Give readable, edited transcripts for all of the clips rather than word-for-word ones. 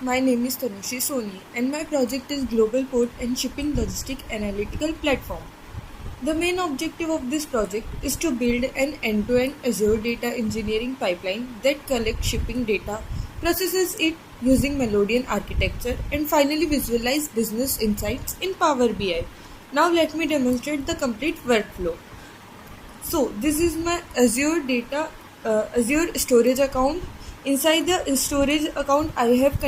My name is Tanushi Soni and my project is Global Port and Shipping Logistic Analytical Platform. The main objective of this project is to build an end-to-end Azure data engineering pipeline that collects shipping data, processes it using Melodian architecture, and finally visualize business insights in Power BI. Now let me demonstrate the complete workflow. So this is my Azure storage account. Inside the storage account, I have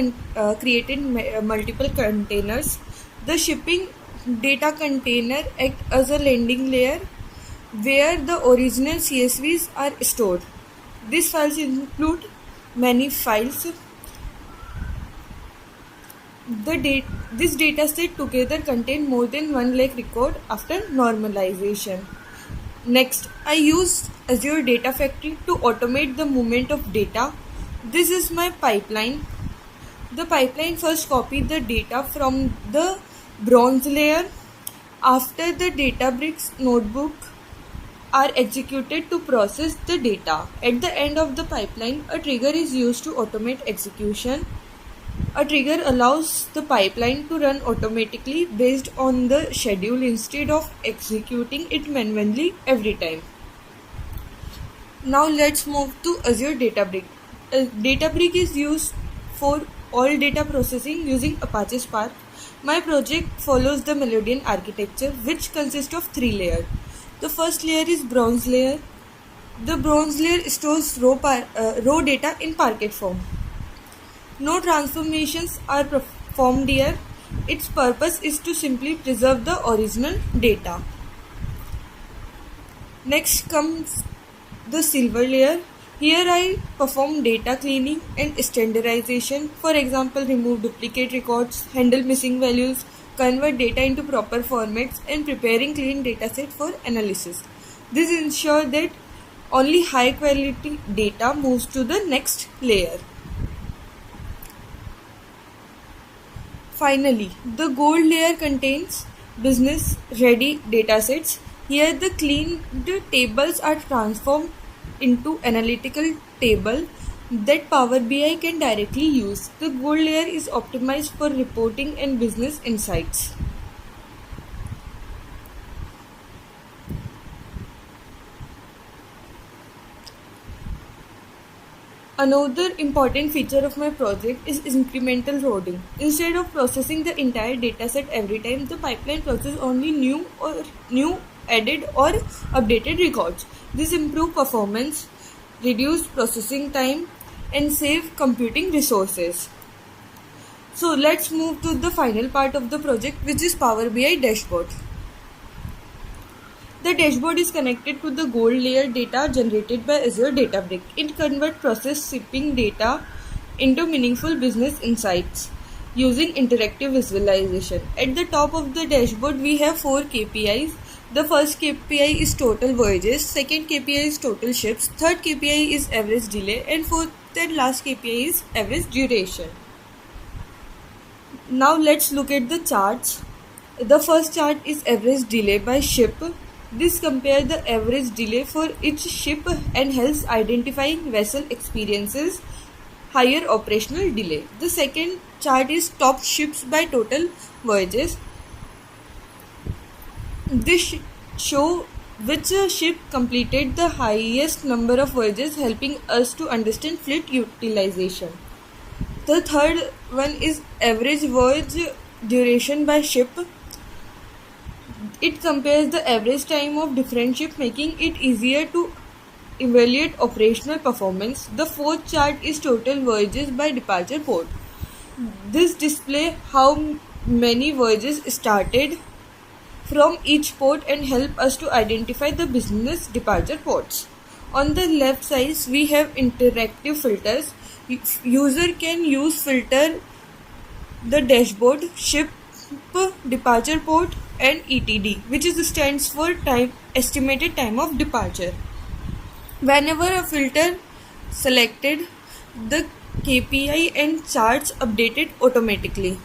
created multiple containers. The shipping data container acts as a landing layer where the original CSVs are stored. These files include many files. This dataset together contain more than 1 lakh record after normalization. Next, I use Azure Data Factory to automate the movement of data. This is my pipeline. The pipeline first copies the data from the bronze layer. After the Databricks notebook are executed to process the data. At the end of the pipeline, a trigger is used to automate execution. A trigger allows the pipeline to run automatically based on the schedule instead of executing it manually every time. Now let's move to Azure Databricks. Databricks is used for all data processing using Apache Spark. My project follows the Melodian architecture, which consists of 3 layers. The first layer is bronze layer. The bronze layer stores raw data in Parquet form. No transformations are performed here. Its purpose is to simply preserve the original data. Next comes the silver layer. Here I perform data cleaning and standardization. For example, remove duplicate records, handle missing values, convert data into proper formats, and preparing clean dataset for analysis. This ensures that only high quality data moves to the next layer. Finally, the gold layer contains business-ready datasets. Here the cleaned tables are transformed into analytical table that Power BI can directly use. The gold layer is optimized for reporting and business insights. Another important feature of my project is incremental routing. Instead of processing the entire dataset every time, the pipeline processes only new, added or updated records. This improves performance, reduce processing time, and save computing resources. So let's move to the final part of the project, which is Power BI dashboard. The dashboard is connected to the gold layer data generated by Azure Databricks. It converts processed shipping data into meaningful business insights using interactive visualization. At the top of the dashboard, we have 4 KPIs. The first KPI is total voyages, second KPI is total ships, third KPI is average delay, and fourth and last KPI is average duration. Now let's look at the charts. The first chart is average delay by ship. This compares the average delay for each ship and helps identifying vessel experiences higher operational delay. The second chart is top ships by total voyages. This shows which ship completed the highest number of voyages, helping us to understand fleet utilization. The third one is average voyage duration by ship. It compares the average time of different ships, making it easier to evaluate operational performance. The fourth chart is total voyages by departure port. This displays how many voyages started from each port and help us to identify the business departure ports. On the left side, we have interactive filters. User can use filter the dashboard, ship, departure port, and ETD, which stands for estimated time of departure. Whenever a filter selected, the KPI and charts updated automatically.